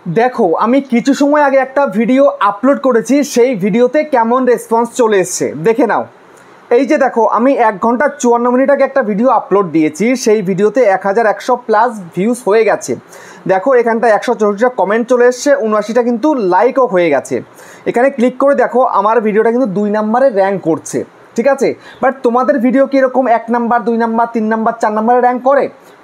দেখো আমি কিছু সময় আগে একটা ভিডিও আপলোড করেছি, সেই ভিডিওতে কেমন রেসপন্স চলে এসছে দেখে নাও। এই যে দেখো আমি 1 ঘন্টা 54 মিনিট আগে একটা ভিডিও আপলোড দিয়েছি, সেই ভিডিওতে 1100 প্লাস ভিউজ হয়ে গেছে। দেখো এখানটা 164টা কমেন্ট চলে এসছে, 79টা কিন্তু লাইকও হয়ে গেছে। এখানে ক্লিক করে দেখো আমার ভিডিওটা কিন্তু 2 নম্বরে র্যাঙ্ক করছে, ঠিক আছে। বাট তোমাদের ভিডিও কি এরকম 1 নাম্বার 2 নাম্বার 3 নাম্বার 4 নাম্বারে র্যাঙ্ক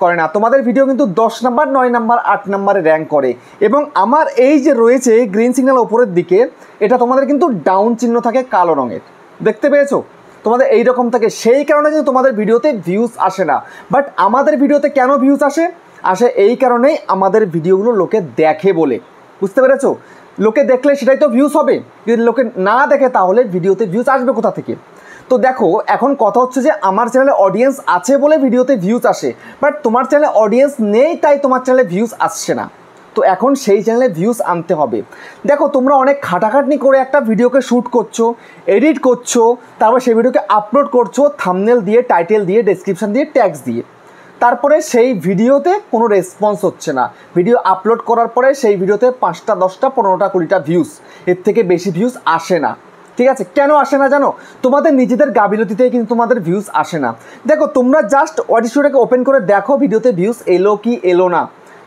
করে না। তোমাদের ভিডিও কিন্তু 10 নাম্বার 9 নাম্বার 8 নাম্বারে র্যাঙ্ক করে। এবং আমার এই যে রয়েছে গ্রিন সিগন্যাল ওপরের দিকে, এটা তোমাদের কিন্তু ডাউন চিহ্ন থাকে কালো রঙের, দেখতে পেয়েছো? তোমাদের এইরকম থাকে, সেই কারণে কিন্তু তোমাদের ভিডিওতে ভিউজ আসে না। বাট আমাদের ভিডিওতে কেন ভিউজ আসে এই কারণেই আমাদের ভিডিওগুলো লোকে দেখে বলে, বুঝতে পেরেছো? লোকে দেখলে সেটাই তো ভিউজ হবে, যদি লোকে না দেখে তাহলে ভিডিওতে ভিউজ আসবে কোথা থেকে? তো দেখো এখন কথা হচ্ছে যে আমার চ্যানেলে অডিয়েন্স আছে বলে ভিডিওতে ভিউজ আসে, বাট তোমার চ্যানেলে অডিয়েন্স নেই তাই তোমার চ্যানেলে ভিউজ আসছে না। তো এখন সেই চ্যানেলে ভিউজ আনতে হবে। দেখো তোমরা অনেক খাটাখাটনি করে একটা ভিডিওকে শ্যুট করছো, এডিট করছো, তারপর সেই ভিডিওকে আপলোড করছো থাম্বনেল দিয়ে, টাইটেল দিয়ে, ডেসক্রিপশন দিয়ে, ট্যাগস দিয়ে। তারপরে সেই ভিডিওতে কোনো রেসপন্স হচ্ছে না। ভিডিও আপলোড করার পরে সেই ভিডিওতে 5টা 10টা 15টা 20টা ভিউজ, এর থেকে বেশি ভিউজ আসে না, ঠিক আছে? কেন আসে না জানো? তোমাদের নিজেদের গাফিলতিতেই কিন্তু তোমাদের ভিউজ আসে না। দেখো তোমরা জাস্ট অডিশনটাকে ওপেন করে দেখো ভিডিওতে ভিউজ এলো কি এলো না।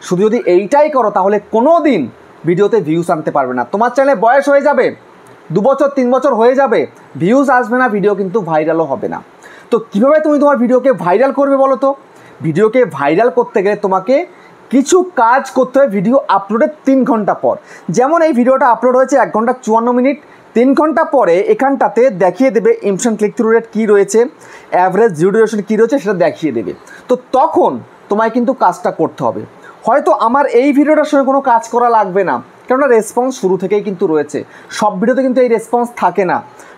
শুধু যদি এইটাই করো তাহলে কোনো দিন ভিডিওতে ভিউজ আনতে পারবে না। তোমার চ্যানেলে বয়স হয়ে যাবে, 2 বছর 3 বছর হয়ে যাবে, ভিউজ আসবে না, ভিডিও কিন্তু ভাইরালও হবে না। তো কীভাবে তুমি তোমার ভিডিওকে ভাইরাল করবে বলো তো? ভিডিওকে ভাইরাল করতে গেলে তোমাকে কিছু কাজ করতে হবে ভিডিও আপলোডের 3 ঘন্টা পর। যেমন এই ভিডিওটা আপলোড হয়েছে 1 ঘন্টা 54 মিনিট, 3 ঘন্টা পরে এখানটাতে দেখিয়ে দেবে ইমপ্রেশন ক্লিক থ্রু রেট কী রয়েছে, অ্যাভারেজ ভিউ ডিউরেশন কী রয়েছে সেটা দেখিয়ে দেবে। তো তখন তোমায় কিন্তু কাজটা করতে হবে। হয়তো আমার এই ভিডিওটার সঙ্গে কোনো কাজ করা লাগবে না, কেননা রেসপন্স শুরু থেকেই কিন্তু রয়েছে। সব ভিডিওতে কিন্তু এই রেসপন্স থাকে না।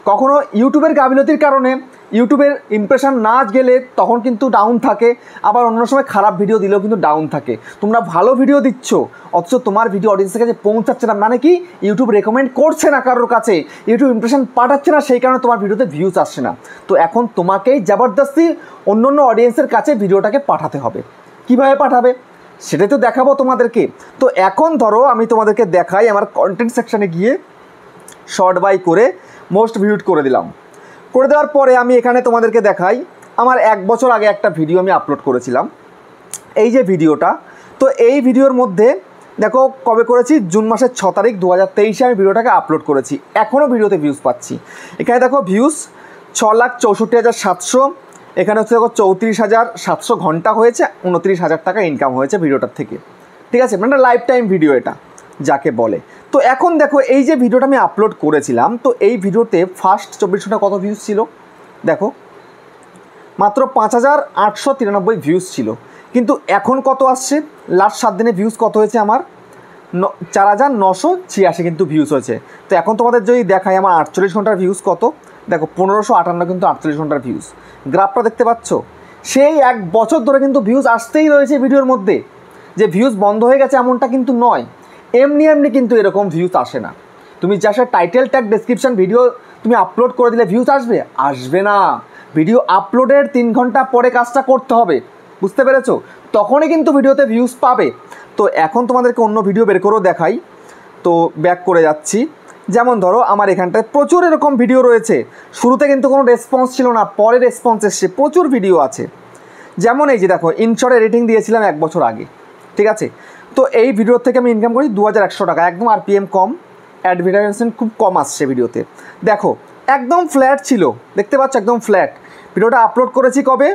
কখনো ইউটিউবের গাফিলতির কারণে ইউটিউবের ইমপ্রেশন না গেলে তখন কিন্তু ডাউন থাকে, আবার অন্য সময় খারাপ ভিডিও দিলেও কিন্তু ডাউন থাকে। তোমরা ভালো ভিডিও দিচ্ছ অথচ তোমার ভিডিও অডিয়েন্সের কাছে পৌঁছাচ্ছে না, মানে কি ইউটিউব রেকমেন্ড করছে না কারোর কাছে, ইউটিউব ইমপ্রেশন পাঠাচ্ছে না, সেই কারণে তোমার ভিডিওতে ভিউজ আসছে না। তো এখন তোমাকেই জবরদস্তি অন্য অডিয়েন্সের কাছে ভিডিওটাকে পাঠাতে হবে। কীভাবে পাঠাবে সেটাই তো দেখাবো তোমাদেরকে। তো এখন ধরো আমি তোমাদেরকে দেখাই, আমার কন্টেন্ট সেকশানে গিয়ে শর্ট বাই করে মোস্ট ভিউড করে দিলাম। করে দেওয়ার পরে আমি এখানে তোমাদেরকে দেখাই আমার 1 বছর আগে একটা ভিডিও আমি আপলোড করেছিলাম, এই যে ভিডিওটা। তো এই ভিডিওর মধ্যে দেখো কবে করেছি, জুন মাসের 6 তারিখ 2023 আমি ভিডিওটাকে আপলোড করেছি। এখনও ভিডিওতে ভিউজ পাচ্ছি। এখানে দেখো ভিউজ 6,64,700, এখানে হচ্ছে দেখো 34,700 ঘন্টা হয়েছে, 29,000 টাকা ইনকাম হয়েছে ভিডিওটার থেকে, ঠিক আছে? মানে লাইফ টাইম ভিডিও এটা যাকে বলে। তো এখন দেখো এই যে ভিডিওটা আমি আপলোড করেছিলাম, তো এই ভিডিওতে ফার্স্ট 24 ঘন্টা কত ভিউজ ছিল দেখো, মাত্র 5,893 ভিউজ ছিল। কিন্তু এখন কত আসছে, লাস্ট 7 দিনে ভিউজ কত হয়েছে আমার 4,986 কিন্তু ভিউজ হয়েছে। তো এখন তোমাদের যদি দেখাই আমার 48 ঘন্টার ভিউজ কত, দেখো 1558 কিন্তু 48 ঘন্টার ভিউজ। গ্রাফটা দেখতে পাচ্ছ? সেই 1 বছর ধরে কিন্তু ভিউজ আসতেই রয়েছে ভিডিওর মধ্যে। যে ভিউজ বন্ধ হয়ে গেছে এমনটা কিন্তু নয়, এমনি কিন্তু এরকম ভিউজ আসে না। তুমি যা টাইটেল ট্যাগ ডেসক্রিপশন ভিডিও তুমি আপলোড করে দিলে ভিউজ আসবে না। ভিডিও আপলোডের 3 ঘন্টা পরে কাজটা করতে হবে, বুঝতে পেরেছো? তখনই কিন্তু ভিডিওতে ভিউজ পাবে। তো এখন তোমাদেরকে অন্য ভিডিও বের করেও দেখাই। তো ব্যাক করে যাচ্ছি, যেমন ধরো আমার এখানটায় প্রচুর এরকম ভিডিও রয়েছে। শুরুতে কিন্তু কোনো রেসপন্স ছিল না, পরে রেসপন্স এসছে, প্রচুর ভিডিও আছে। যেমন এই যে দেখো ইনশর্ট এডিটিং দিয়েছিলাম 1 বছর আগে, ঠিক আছে? তো এই ভিডিওর থেকে আমি ইনকাম করি 2100 টাকা, একদম আরপিএম কম, অ্যাডভার্টাইজমেন্ট খুব কম আসছে ভিডিওতে। দেখো একদম ফ্ল্যাট ছিল, দেখতে পাচ্ছ একদম ফ্ল্যাট। ভিডিওটা আপলোড করেছি কবে,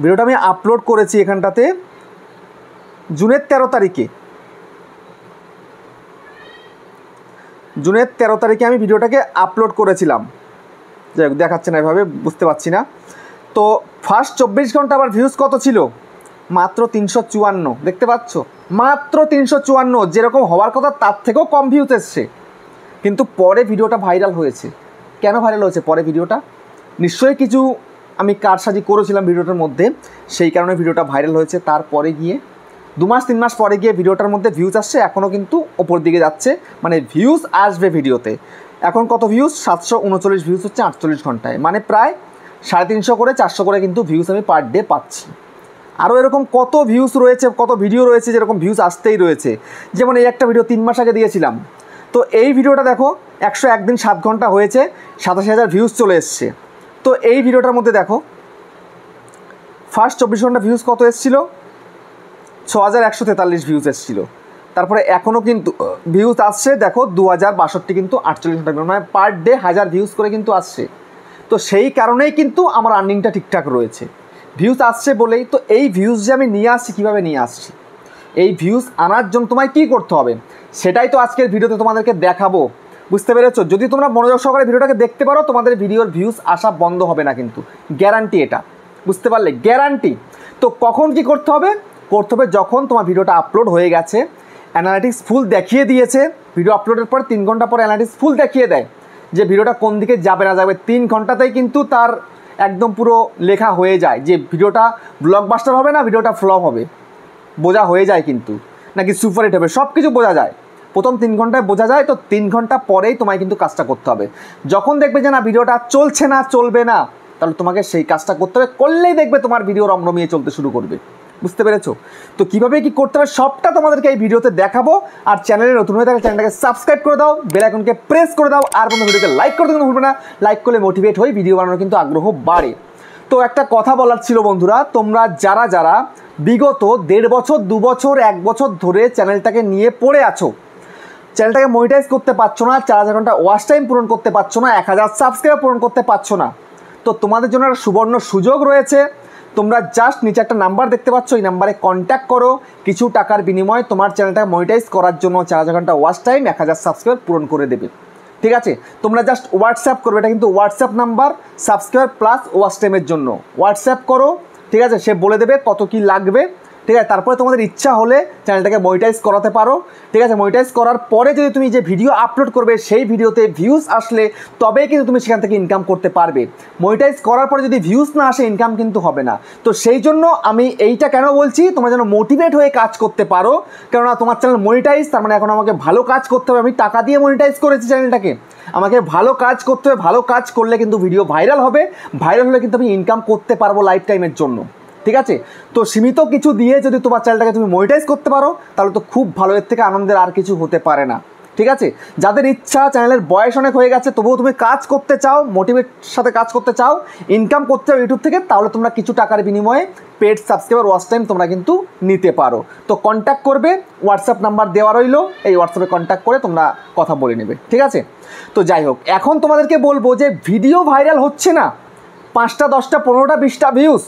ভিডিওটা আমি আপলোড করেছি এখানটাতে জুনের 13 তারিখে। জুনের 13 তারিখে আমি ভিডিওটাকে আপলোড করেছিলাম। যাই হোক দেখাচ্ছে না এভাবে, বুঝতে পারছি না। তো ফার্স্ট 24 ঘন্টা আবার ভিউজ কত ছিল, মাত্র 354, দেখতে পাচ্ছ? মাত্র 354, যেরকম হওয়ার কথা তার থেকেও কম ভিউজ এসছে। কিন্তু পরে ভিডিওটা ভাইরাল হয়েছে। কেন ভাইরাল হয়েছে পরে ভিডিওটা? নিশ্চয়ই কিছু আমি কারসাজি করেছিলাম ভিডিওটার মধ্যে, সেই কারণে ভিডিওটা ভাইরাল হয়েছে। তারপরে গিয়ে 2 মাস 3 মাস পরে গিয়ে ভিডিওটার মধ্যে ভিউজ আসছে, এখনও কিন্তু ওপর দিকে যাচ্ছে, মানে ভিউজ আসবে ভিডিওতে। এখন কত ভিউজ, 739 ভিউজ হচ্ছে 48 ঘন্টায়, মানে প্রায় 350 করে 400 করে কিন্তু ভিউজ আমি পার ডে পাচ্ছি। আরও এরকম কত ভিউজ রয়েছে, কত ভিডিও রয়েছে যেরকম ভিউজ আসতেই রয়েছে। যেমন এই একটা ভিডিও 3 মাস আগে দিয়েছিলাম, তো এই ভিডিওটা দেখো 101 দিন 7 ঘন্টা হয়েছে, 87,000 ভিউজ চলে এসছে। তো এই ভিডিওটার মধ্যে দেখো ফার্স্ট 24 ঘন্টা ভিউজ কত এসেছিলো, 6143 ভিউজ এসেছিলো। তারপরে এখনও কিন্তু ভিউজ আসছে দেখো 2062 কিন্তু 48 ঘন্টা, মানে পার ডে 1000 ভিউজ করে কিন্তু আসছে। তো সেই কারণেই কিন্তু আমার আর্নিংটা ঠিকঠাক রয়েছে, ভিউজ আসছে বলেই। তো এই ভিউজ যে আমি নিয়ে আসছি, কীভাবে নিয়ে আসছি, এই ভিউজ আনার জন্য তোমায় কী করতে হবে সেটাই তো আজকের ভিডিওতে তোমাদেরকে দেখাবো, বুঝতে পেরেছো? যদি তোমরা মনোযোগ সহকারে ভিডিওটাকে দেখতে পারো, তোমাদের ভিডিওর ভিউজ আসা বন্ধ হবে না কিন্তু, গ্যারান্টি এটা, বুঝতে পারলে? গ্যারান্টি। তো কখন কি করতে হবে? করতে হবে যখন তোমার ভিডিওটা আপলোড হয়ে গেছে, অ্যানালিটিক্স ফুল দেখিয়ে দিয়েছে, ভিডিও আপলোডের পর 3 ঘন্টা পর অ্যানালিটিক্স ফুল দেখিয়ে দেয় যে ভিডিওটা কোন দিকে যাবে না যাবে। 3 ঘন্টাতেই কিন্তু তার একদম পুরো লেখা হয়ে যায় যে ভিডিওটা ব্লকবাস্টার হবে না, ভিডিওটা ফ্লপ হবে, বোঝা হয়ে যায় কিন্তু, নাকি সুপারহিট হবে, সব কিছু বোঝা যায়। প্রথম 3 ঘন্টায় বোঝা যায়। তো 3 ঘন্টা পরেই তোমায় কিন্তু কাজটা করতে হবে। যখন দেখবে যে না ভিডিওটা চলছে না, চলবে না, তাহলে তোমাকে সেই কাজটা করতে হবে। করলেই দেখবে তোমার ভিডিও রমরমিয়ে চলতে শুরু করবে, বুঝতে পেরেছো? তো কীভাবে কি করতে হবে সবটা তোমাদেরকে এই ভিডিওতে দেখাবো। আর চ্যানেলে নতুন হয়ে থাকলে চ্যানেলটাকে সাবস্ক্রাইব করে দাও, বেল আইকনকে প্রেস করে দাও, আর বন্ধু ভিডিওকে লাইক করতে কিন্তু ভুলবে না। লাইক করলে মোটিভেট হয়ে ভিডিও বানানোর কিন্তু আগ্রহ বাড়ে। তো একটা কথা বলার ছিল বন্ধুরা, তোমরা যারা যারা বিগত 1.5 বছর 2 বছর 1 বছর ধরে চ্যানেলটাকে নিয়ে পড়ে আছো, চ্যানেলটাকে মনিটাইজ করতে পারছো না, 4000 ঘন্টা ওয়াচ টাইম পূরণ করতে পারছো না, 1000 সাবস্ক্রাইবার পূরণ করতে পারছো না, তো তোমাদের জন্য একটা সুবর্ণ সুযোগ রয়েছে। তোমরা জাস্ট নিচে একটা নাম্বার দেখতে পাচ্ছ, এই নাম্বারে কন্ট্যাক্ট করো, কিছু টাকার বিনিময়ে তোমার চ্যানেলটাকে মনিটাইজ করার জন্য 4000 ঘন্টা ওয়াচ টাইম 1000 সাবস্ক্রাইবার পূরণ করে দেবে। ঠিক আছে? তোমরা জাস্ট হোয়াটসঅ্যাপ করবে, এটা কিন্তু WhatsApp number, subscriber plus watch টাইমের জন্য হোয়াটসঅ্যাপ করো। ঠিক আছে? সে বলে দেবে কত কি লাগবে। ঠিক আছে? তারপরে তোমাদের ইচ্ছা হলে চ্যানেলটাকে মনিটাইজ করাতে পারো। ঠিক আছে? মনিটাইজ করার পরে যদি তুমি যে ভিডিও আপলোড করবে সেই ভিডিওতে ভিউজ আসলে তবেই কিন্তু তুমি সেখান থেকে ইনকাম করতে পারবে। মনিটাইজ করার পরে যদি ভিউজ না আসে, ইনকাম কিন্তু হবে না। তো সেই জন্য আমি এইটা কেন বলছি, তোমরা যেন মোটিভেট হয়ে কাজ করতে পারো। কেননা তোমার চ্যানেল মনিটাইজ, তার মানে এখন আমাকে ভালো কাজ করতে হবে। আমি টাকা দিয়ে মনিটাইজ করেছি চ্যানেলটাকে, আমাকে ভালো কাজ করতে হবে। ভালো কাজ করলে কিন্তু ভিডিও ভাইরাল হবে, ভাইরাল হলে কিন্তু আমি ইনকাম করতে পারবো লাইফ টাইমের জন্য। ঠিক আছে? তো সীমিত কিছু দিয়ে যদি তোমার চ্যানেলটাকে তুমি মনিটাইজ করতে পারো, তাহলে তো খুব ভালো, এর থেকে আনন্দের আর কিছু হতে পারে না। ঠিক আছে? যাদের ইচ্ছা, চ্যানেলের বয়স অনেক হয়ে গেছে, তবুও তুমি কাজ করতে চাও, মোটিভেট সাথে কাজ করতে চাও, ইনকাম করতে চাও ইউটিউব থেকে, তাহলে তোমরা কিছু টাকার বিনিময়ে পেড সাবস্ক্রাইবার ওয়াচ টাইম তোমরা কিন্তু নিতে পারো। তো কন্ট্যাক্ট করবে, হোয়াটসঅ্যাপ নাম্বার দেওয়া রইলো, এই হোয়াটসঅ্যাপে কন্ট্যাক্ট করে তোমরা কথা বলে নেবে। ঠিক আছে? তো যাই হোক, এখন তোমাদেরকে বলবো যে ভিডিও ভাইরাল হচ্ছে না, 5টা 10টা 15টা 20টা ভিউজ,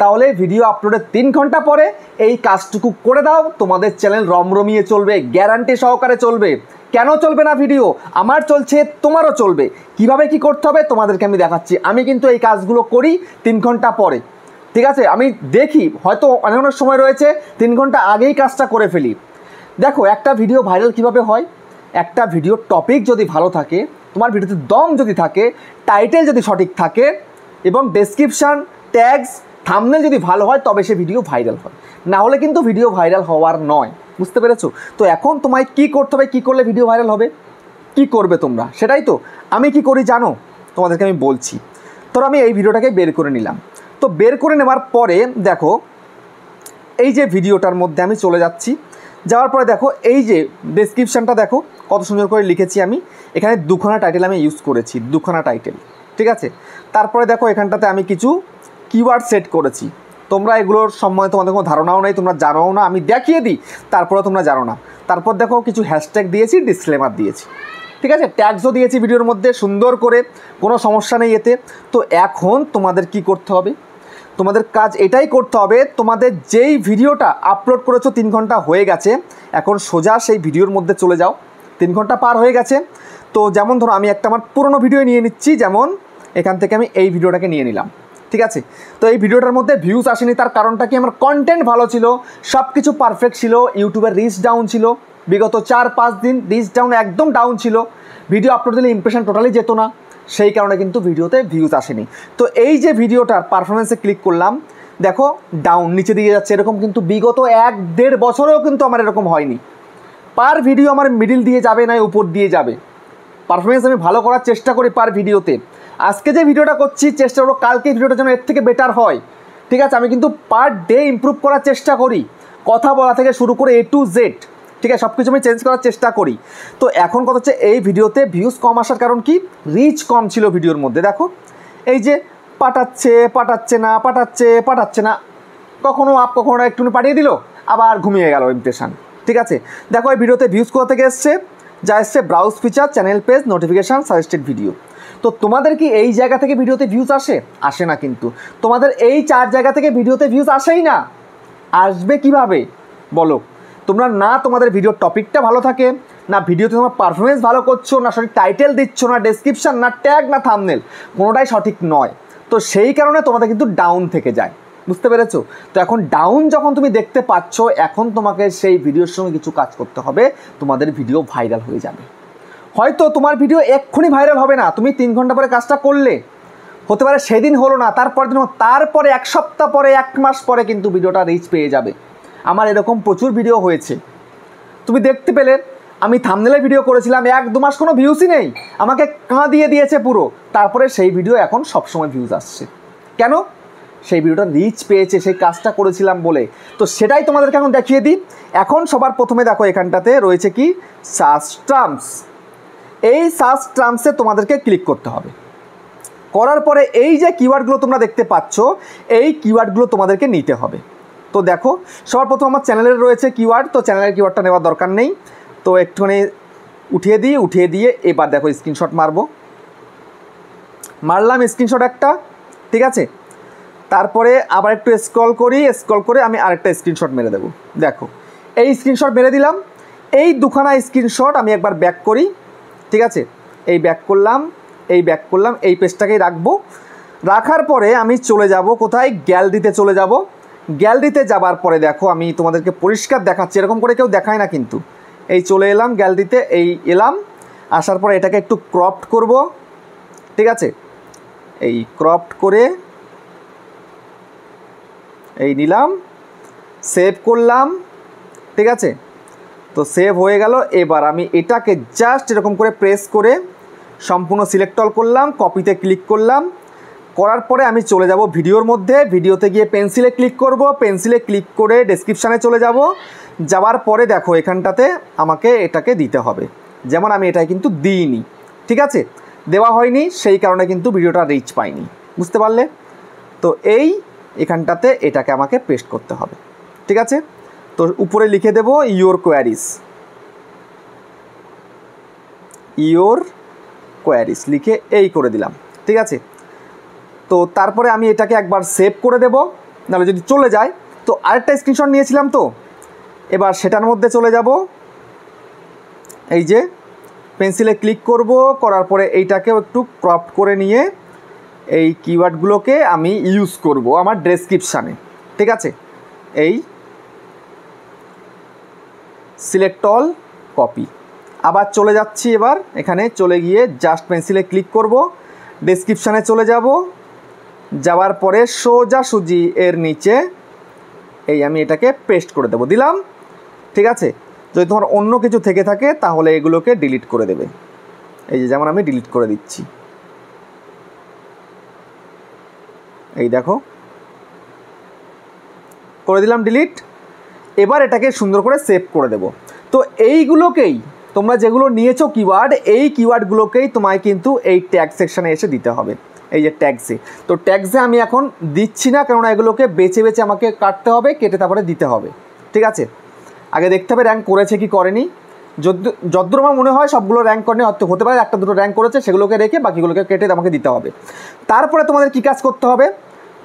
তাহলে ভিডিও আপলোডের 3 ঘন্টা পরে এই কাজটুকু করে দাও, তোমাদের চ্যানেল রমরমিয়ে চলবে, গ্যারান্টি সহকারে চলবে। কেন চলবে না ভিডিও? আমার চলছে, তোমারও চলবে। কিভাবে কি করতে হবে তোমাদেরকে আমি দেখাচ্ছি। আমি কিন্তু এই কাজগুলো করি 3 ঘন্টা পরে। ঠিক আছে? আমি দেখি হয়তো অনেক অনেক সময় রয়েছে 3 ঘন্টা আগেই কাজটা করে ফেলি। দেখো একটা ভিডিও ভাইরাল কিভাবে হয়, একটা ভিডিওর টপিক যদি ভালো থাকে, তোমার ভিডিওতে দম যদি থাকে, টাইটেল যদি সঠিক থাকে এবং ডেসক্রিপশান, ট্যাগস, থাম্বনেল যদি ভালো হয়, তবে সে ভিডিও ভাইরাল হয়। না হলে কিন্তু ভিডিও ভাইরাল হওয়ার নয়, বুঝতে পেরেছো? তো এখন তোমায় কী করতে হবে, কী করলে ভিডিও ভাইরাল হবে, কী করবে তোমরা, সেটাই তো আমি কি করি জানো, তোমাদেরকে আমি বলছি। তো আমি এই ভিডিওটাকে বের করে নিলাম। তো বের করে নেওয়ার পরে দেখো এই যে ভিডিওটার মধ্যে আমি চলে যাচ্ছি, যাওয়ার পরে দেখো এই যে ডেসক্রিপশানটা দেখো কত সুন্দর করে লিখেছি আমি। এখানে 2খানা টাইটেল আমি ইউজ করেছি, 2খানা টাইটেল। ঠিক আছে? তারপরে দেখো এখানটাতে আমি কিছু কিওয়ার্ড সেট করেছি। তোমরা এগুলোর সম্বন্ধে তোমাদের কোনো ধারণাও নেই, তোমরা জানোও না, আমি দেখিয়ে দিই তারপরে তোমরা জানো না। তারপর দেখো কিছু হ্যাশট্যাগ দিয়েছি, ডিসক্লেমার দিয়েছি। ঠিক আছে? ট্যাগসও দিয়েছি ভিডিওর মধ্যে সুন্দর করে, কোনো সমস্যা নেই এতে। তো এখন তোমাদের কি করতে হবে, তোমাদের কাজ এটাই করতে হবে, তোমাদের যেই ভিডিওটা আপলোড করেছো 3 ঘন্টা হয়ে গেছে, এখন সোজা সেই ভিডিওর মধ্যে চলে যাও। 3 ঘন্টা পার হয়ে গেছে, তো যেমন ধরো আমি একটা আমার পুরনো ভিডিও নিয়ে নিচ্ছি, যেমন এখান থেকে আমি এই ভিডিওটাকে নিয়ে নিলাম। ঠিক আছে? তো এই ভিডিওটার মধ্যে ভিউজ আসেনি, তার কারণটা কি, আমার কন্টেন্ট ভালো ছিল, সব কিছু পারফেক্ট ছিল, ইউটিউবের রিচ ডাউন ছিল, বিগত 4-5 দিন রিচ ডাউন একদম ডাউন ছিল, ভিডিও আপলোড দিলে ইমপ্রেশন টোটালি যেত না, সেই কারণে কিন্তু ভিডিওতে ভিউজ আসেনি। তো এই যে ভিডিওটার পারফরমেন্সে ক্লিক করলাম, দেখো ডাউন, নিচে দিকে যাচ্ছে। এরকম কিন্তু বিগত 1-1.5 বছরেও কিন্তু আমার এরকম হয়নি। পার ভিডিও আমার মিডিল দিয়ে যাবে না উপর দিয়ে যাবে। পারফরমেন্স আমি ভালো করার চেষ্টা করি পার ভিডিওতে। আজকে যে ভিডিওটা করছি চেষ্টা করবো কালকে ভিডিওটা যেন এর থেকে বেটার হয়। ঠিক আছে, আমি কিন্তু পার ডে ইমপ্রুভ করার চেষ্টা করি, কথা বলা থেকে শুরু করে A to Z, ঠিক আছে, সব কিছু আমি চেঞ্জ করার চেষ্টা করি। তো এখন কথা হচ্ছে এই ভিডিওতে ভিউজ কম আসার কারণ কি, রিচ কম ছিল ভিডিওর মধ্যে। দেখো এই যে পাঠাচ্ছে না, কখনো আপ কখনো একটু পাঠিয়ে দিল, আবার ঘুমিয়ে গেল ইমপ্রেশন। ঠিক আছে, দেখো এই ভিডিওতে ভিউজ কোথা থেকে এসছে, যা এসছে browse feature, channel page, notification, suggested video. তো তোমাদের কি এই জায়গা থেকে ভিডিওতে ভিউজ আসে না, কিন্তু তোমাদের এই 4 জায়গা থেকে ভিডিওতে ভিউজ আসেই না। আসবে কিভাবে বলো, তোমরা না তোমাদের ভিডিওর টপিকটা ভালো থাকে, না ভিডিওতে তোমার পারফরমেন্স ভালো করছো, না সঠিক টাইটেল দিচ্ছ, না ডেসক্রিপশান, না ট্যাগ, না থাম্বনেল, কোনোটাই সঠিক নয়। তো সেই কারণে তোমাদের কিন্তু ডাউন থেকে যায়, বুঝতে পেরেছো? তো এখন ডাউন যখন তুমি দেখতে পাচ্ছ, এখন তোমাকে সেই ভিডিওর সঙ্গে কিছু কাজ করতে হবে, তোমাদের ভিডিও ভাইরাল হয়ে যাবে। হয়তো তোমার ভিডিও এক্ষুনি ভাইরাল হবে না, তুমি 3 ঘন্টা পরে কাজটা করলে, হতে পারে সেদিন হলো না, তারপরে 1 সপ্তাহ পরে, 1 মাস পরে কিন্তু ভিডিওটা রিচ পেয়ে যাবে। আমার এরকম প্রচুর ভিডিও হয়েছে, তুমি দেখতে পেলে। আমি থাম্বনেলে ভিডিও করেছিলাম, 1-2 মাস কোনো ভিউজই নেই, আমাকে কাঁদিয়ে দিয়েছে পুরো। তারপরে সেই ভিডিও এখন সবসময় ভিউজ আসছে। কেন? সেই ভিডিওটা রিচ পেয়েছে, সেই কাজটা করেছিলাম বলে। তো সেটাই তোমাদেরকে এখন দেখিয়ে দিই। এখন সবার প্রথমে দেখো এখানটাতে রয়েছে কি, সার্চ টার্মস। এই সার্চ টার্মসে তোমাদেরকে ক্লিক করতে হবে। করার পরে এই যে কিওয়ার্ডগুলো তোমরা দেখতে পাচ্ছ, এই কিওয়ার্ডগুলো তোমাদেরকে নিতে হবে। তো দেখো সবার প্রথম আমার চ্যানেলের রয়েছে কিওয়ার্ড, তো চ্যানেলের কিওয়ার্ডটা নেওয়ার দরকার নেই। তো একটুখানি উঠিয়ে দিয়ে এবার দেখো স্ক্রিনশট মারলাম স্ক্রিনশট একটা, ঠিক আছে। তারপরে আবার একটু স্ক্রল করে আমি আরেকটা স্ক্রিনশট মেরে দেবো। দেখো এই স্ক্রিনশট মেরে দিলাম। এই 2খানা স্ক্রিনশট আমি একবার ব্যাক করি, ঠিক আছে। এই ব্যাক করলাম, এই পেজটাকেই রাখবো। রাখার পরে আমি চলে যাব কোথায়, গ্যালারিতে চলে যাব। গ্যালারিতে যাবার পরে দেখো আমি তোমাদেরকে পরিষ্কার দেখাচ্ছি, এরকম করে কেউ দেখায় না কিন্তু। এই চলে এলাম গ্যালারিতে, আসার পরে এটাকে একটু ক্রপড করব, ঠিক আছে। এই ক্রপড করে এই নিলাম, সেভ করলাম, ঠিক আছে। তো সেভ হয়ে গেল। এবার আমি এটাকে জাস্ট এরকম করে প্রেস করে সম্পূর্ণ সিলেক্ট অল করলাম, কপিতে ক্লিক করলাম। করার পরে আমি চলে যাব ভিডিওর মধ্যে, ভিডিওতে গিয়ে পেন্সিলে ক্লিক করব, পেন্সিলে ক্লিক করে ডেসক্রিপশানে চলে যাব। যাওয়ার পরে দেখো এখানটাতে আমাকে এটাকে দিতে হবে, যেমন আমি এটাই কিন্তু দিইনি, ঠিক আছে, দেওয়া হয়নি, সেই কারণে কিন্তু ভিডিওটা রিচ পাইনি, বুঝতে পারলে? তো এখানটাতে এটাকে আমাকে পেস্ট করতে হবে, ঠিক আছে। তো উপরে লিখে দেব ইয়োর কোয়ারিজ লিখে এই করে দিলাম, ঠিক আছে। তো তারপরে আমি এটাকে একবার সেভ করে দেব, নাহলে যদি চলে যায়। তো আরেকটা স্ক্রিনশট নিয়েছিলাম, তো এবার সেটার মধ্যে চলে যাব। এই যে পেন্সিলে ক্লিক করব, করার পরে এইটাকেও একটু ক্রপ করে নিয়ে এই কিওয়ার্ডগুলোকে আমি ইউজ করব আমার ডেসক্রিপশানে, ঠিক আছে। এই সিলেক্ট অল, কপি, আবার চলে যাচ্ছি। এবার এখানে চলে গিয়ে জাস্ট পেন্সিলে ক্লিক করব, ডেসক্রিপশানে চলে যাব। যাওয়ার পরে সোজাসুজি এর নিচে এই আমি এটাকে পেস্ট করে দেবো, দিলাম, ঠিক আছে। যদি তোমার অন্য কিছু থেকে থাকে তাহলে এগুলোকে ডিলিট করে দেবে। এই যে যেমন আমি ডিলিট করে দিচ্ছি, এই দেখো করে দিলাম ডিলিট। এবার এটাকে সুন্দর করে সেভ করে দেব। তো এইগুলোকেই তোমরা যেগুলো নিয়েছো কিওয়ার্ড, এই কিওয়ার্ডগুলোকেই তোমায় কিন্তু এই ট্যাগ সেকশানে এসে দিতে হবে, এই যে ট্যাগসে। তো ট্যাগসে আমি এখন দিচ্ছি না, কেননা এগুলোকে বেছে আমাকে কাটতে হবে, কেটে তারপরে দিতে হবে, ঠিক আছে। আগে দেখতে হবে র্যাঙ্ক করেছে কি করেনি। যদ্দূর আমার মনে হয় সবগুলো র্যাঙ্ক করেনি, হতে পারে 1-2 র্যাঙ্ক করেছে, সেগুলোকে রেখে বাকিগুলোকে কেটে আমাকে দিতে হবে। তারপরে তোমাদের কি কাজ করতে হবে,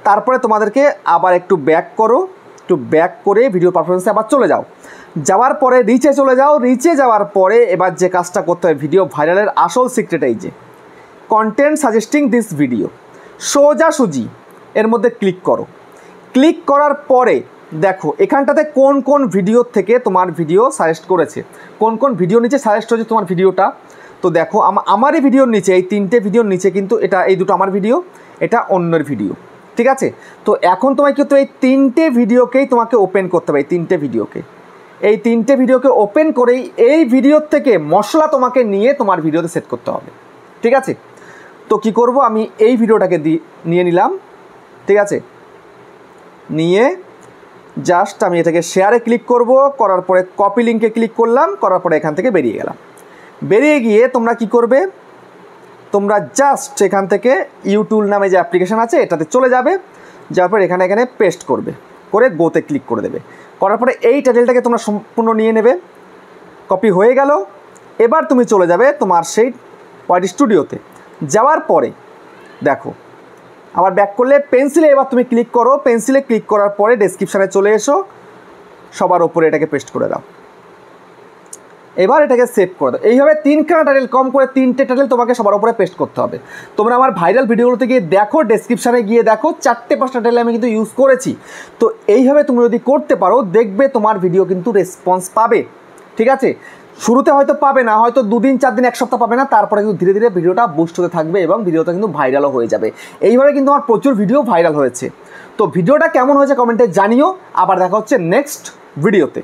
তারপরে তোমাদেরকে আবার একটু ব্যাক করে ভিডিও পারফরমেন্সে আবার চলে যাও। যাওয়ার পরে রিচে চলে যাও। রিচে যাওয়ার পরে এবার যে কাজটা করতে হবে, ভিডিও ভাইরালের আসল সিক্রেট এই যে কন্টেন্ট সাজেস্টিং দিস ভিডিও, সোজাসুজি এর মধ্যে ক্লিক করো। ক্লিক করার পরে দেখো এখানটাতে কোন কোন ভিডিও থেকে তোমার ভিডিও সাজেস্ট করেছে, কোন কোন ভিডিও নিচে সাজেস্ট হয়েছে তোমার ভিডিওটা। তো দেখো আমারই ভিডিওর নিচে, এই 3টে ভিডিওর নিচে কিন্তু এই দুটো আমার ভিডিও, এটা অন্যের ভিডিও, ঠিক আছে। তো এখন তোমায় কিন্তু এই 3টে ভিডিওকেই তোমাকে ওপেন করতে হবে, এই 3টে ভিডিওকে ওপেন করেই এই ভিডিওর থেকে মশলা তোমাকে নিয়ে তোমার ভিডিওতে সেট করতে হবে, ঠিক আছে। তো কি করব, আমি এই ভিডিওটাকে নিয়ে নিলাম, ঠিক আছে। নিয়ে জাস্ট আমি এটাকে শেয়ারে ক্লিক করব, করার পরে কপি লিঙ্কে ক্লিক করলাম, করার পরে এখান থেকে বেরিয়ে গেলাম। বেরিয়ে গিয়ে তোমরা কি করবে, তোমরা জাস্ট এখান থেকে ইউটুল নামে যে অ্যাপ্লিকেশান আছে এটাতে চলে যাবে, যাওয়ার পর এখানে পেস্ট করবে, করে গোতে ক্লিক করে দেবে। করার পরে এই টাইটেলটাকে তোমরা সম্পূর্ণ নিয়ে নেবে, কপি হয়ে গেল। এবার তুমি চলে যাবে তোমার সেই ওয়াইটি স্টুডিওতে। যাওয়ার পরে দেখো আবার ব্যাক করলে পেন্সিলে এবার তুমি ক্লিক করো, পেন্সিলে ক্লিক করার পরে ডেসক্রিপশানে চলে এসো, সবার ওপরে এটাকে পেস্ট করে দাও। এবার এটাকে সেভ করে দাও। এইভাবে 3খানা টাইটেল, কম করে 3টে টাইটেল তোমাকে সবার উপরে পেস্ট করতে হবে। তোমরা আমার ভাইরাল ভিডিওগুলোতে গিয়ে দেখো, ডেসক্রিপশানে গিয়ে দেখো, 4টে-5টা টাইটেল আমি কিন্তু ইউজ করেছি। তো এইভাবে তুমি যদি করতে পারো দেখবে তোমার ভিডিও কিন্তু রেসপন্স পাবে। ঠিক আছে, শুরুতে হয়তো পাবে না, হয়তো 2 দিন 4 দিন 1 সপ্তাহ পাবে না, তারপরে কিন্তু ধীরে ধীরে ভিডিওটা বুস্ট হতে থাকবে এবং ভিডিওটা কিন্তু ভাইরালও হয়ে যাবে। এইভাবে কিন্তু আমার প্রচুর ভিডিও ভাইরাল হয়েছে। তো ভিডিওটা কেমন হয়েছে কমেন্টে জানিও। আবার দেখা হচ্ছে নেক্সট ভিডিওতে।